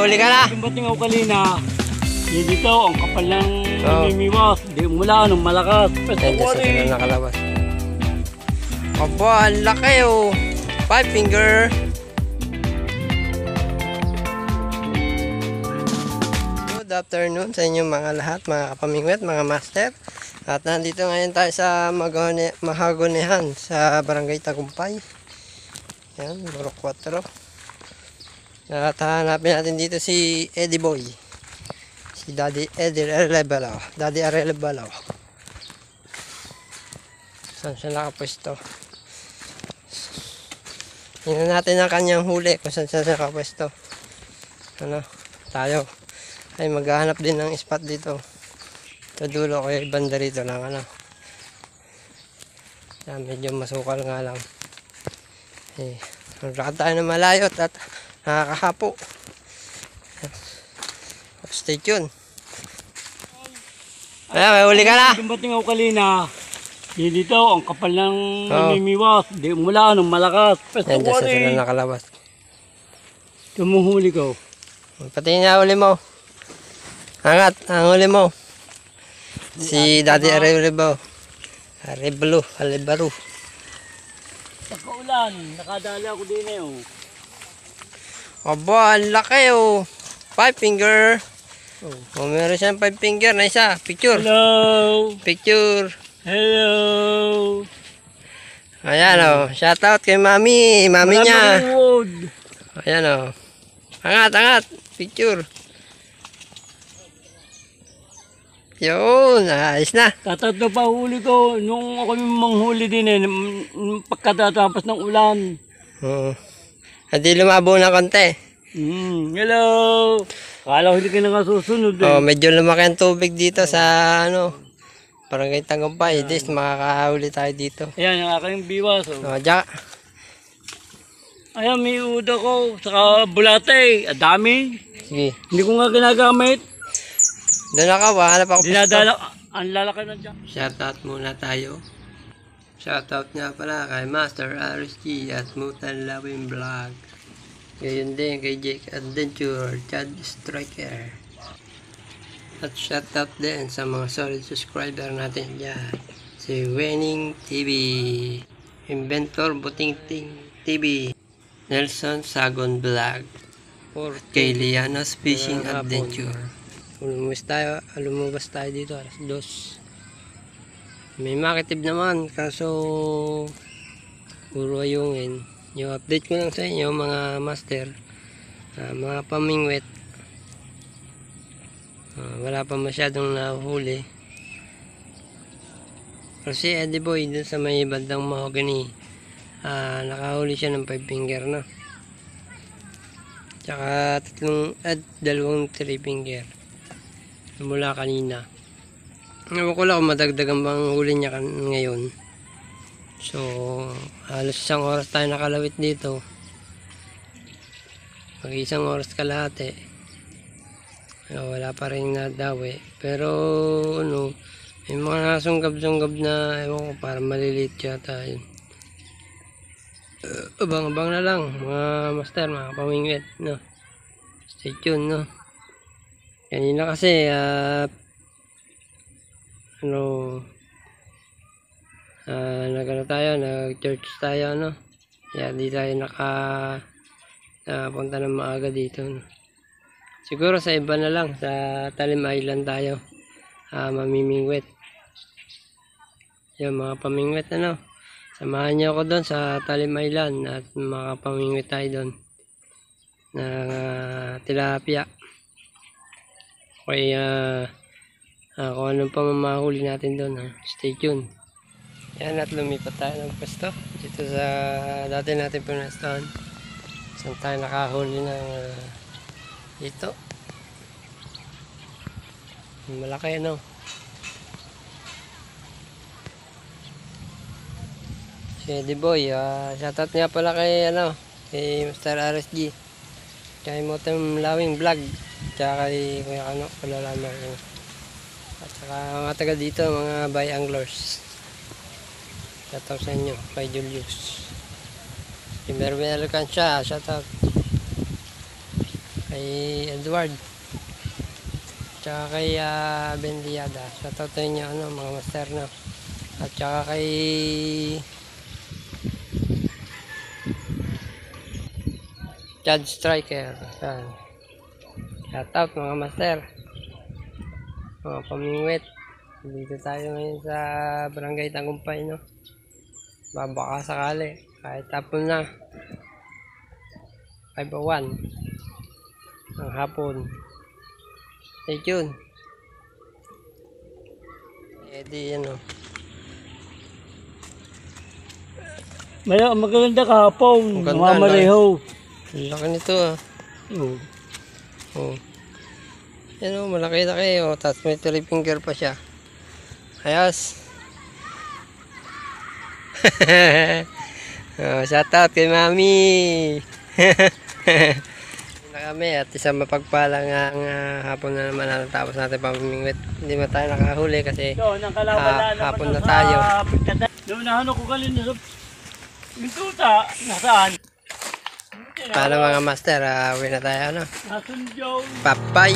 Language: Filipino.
huli ka na. Dumating ako kanina. Dito, ang kapal ng namimiwas. Di mula nung malakas. Ayan, dyan sa sila nakalabas. Aba, ang laki oh. 5 finger. Good afternoon sa inyong mga lahat, mga kapamingwit, mga master. At nandito ngayon tayo sa Mahagonihan sa Barangay Tagumpay. Yan, Burok 4. At hanapin natin dito si Eddie Boy. Si Daddy Eddie Arellebalo. Daddy Arellebalo. Saan siya nakapwesto? Tingnan natin ang kanyang huli kung saan siya nakapwesto. Ano, tayo ay maghahanap din ng spot dito. Sa dulo ko yung banda rito lang ano. Yan, medyo masukal nga lang. Eh, magrakad tayo na malayo at nakakahapo. Stay tuned. Ayan, may huli ka na. Dumating ako kanina. Dito, ang kapal ng namimiwas. Di mula nung malakas. Ayan, dyan sa sila nakalabas. Tumuhuli ko. Pati na huli mo. Angat, ang huli mo. Si Daddy Arellebalo. Arellebalo. Sa kaulan, nakadali ako din eh. Oh. Aba, ang laki oh. 5 finger. Oh, meron siyang 5 finger na isa. Picture. Hello. Picture. Hello. Ayan oh. Shout out kay Mami. Mami niya. Ayan oh. Angat, angat. Picture. Yun, ayos na. Tatatlo pa huli ko. Nung ako manghuli din eh. Pagkatapos ng ulan. Oo. Hindi lumabo na konti. Hello. Kala ko hindi ka nakasusunod eh. Oh, medyo lumaki ang tubig dito sa ano. Barangay Tagumpay. This, makakahuli tayo dito. Ayan, ang aking biwas. Oh. Oh, diyan. Ayan, may uda ko. Saka bulate. Dami. Sige. Hindi ko nga ginagamit. Doon ako, hanap ako Dinadala. Ang lalaki na dyan. Shoutout muna tayo. Shoutout nga pala kay Master RSG at Mutan Lawin Vlog. Gayon din kay Jake Adventure, Chad Striker. At shoutout din sa mga solid subscriber natin dyan. Si Winning TV, Inventor Butingting TV, Nelson Sagon Vlog, or kay Liana's Fishing Adventure. Lumabas tayo dito alas 2. May makitib naman kaso puro ayungin. Yung update ko lang sa inyo mga master, mga pamingwit, wala pa masyadong nahuli. Kasi Eddie Boy dun sa may bandang Mahogany, nakahuli siya ng 5 finger na, tsaka dalawang 3 finger mula kanina. Ewan ko lang kung madagdagan bang huli niya ngayon. So halos 1 oras tayo nakalawit dito, mag 1 oras kalahati. Wala pa rin nadawi, pero ano, may mga nasunggab-sunggab na ewan ko, para maliliit yata yun. Abang-abang na lang mga master, mga pamingwit, no? Stay tuned, no? Kanina kasi nag-church tayo, no? Kaya di tayo punta ng maaga dito, no? Siguro sa iba na lang, sa Talim Island tayo mamimingwit. Yung mga pamingwit, ano? Samahan niyo ako doon sa Talim Island at mga pamingwit tayo doon na tilapia. Okay, kung anong pa mamahuli natin doon, ha? Stay tuned. Yan, at lumipat tayo ng pwesto dito sa dati natin pinwestohan. Saan tayo nakahuli ng dito. Malaki, no? Si Eddie Boy, shoutout nga pala kay kay Mr. RSG, kay Mutan Lawin Vlog, tsaka kay Kuya Kalalaman, at saka mga taga dito, mga bay anglers. Shoutout sa inyo, kay Julius, si Mervin Alcancia, shoutout kay Edward, tsaka kay Ben Liada. Shoutout sa inyo mga master na. At tsaka kay Chad Striker. Yan. Shoutout mga master, mga pamingwit. Dito tayo ngayon sa Barangay Tagumpay, no? Baka sakali, kahit tapon na 5:01 ng hapon. Stay tuned. Di yan, Maganda kahapon. Maganda, Mamareho. Ang laki nito, Oo. Oh. Yan, malaki-laki, tapos may 3 finger pa siya. Ayos. Shoutout kay Mami. Na kami at isang mapagpalang hapon na naman natapos natin pamimingwit. Hindi man tayo nakahuli kasi hapon na tayo. Doon na ko galing na yung tuta. Nasaan? Paano mga master, uwi na tayo, Nasun Joe. Papay.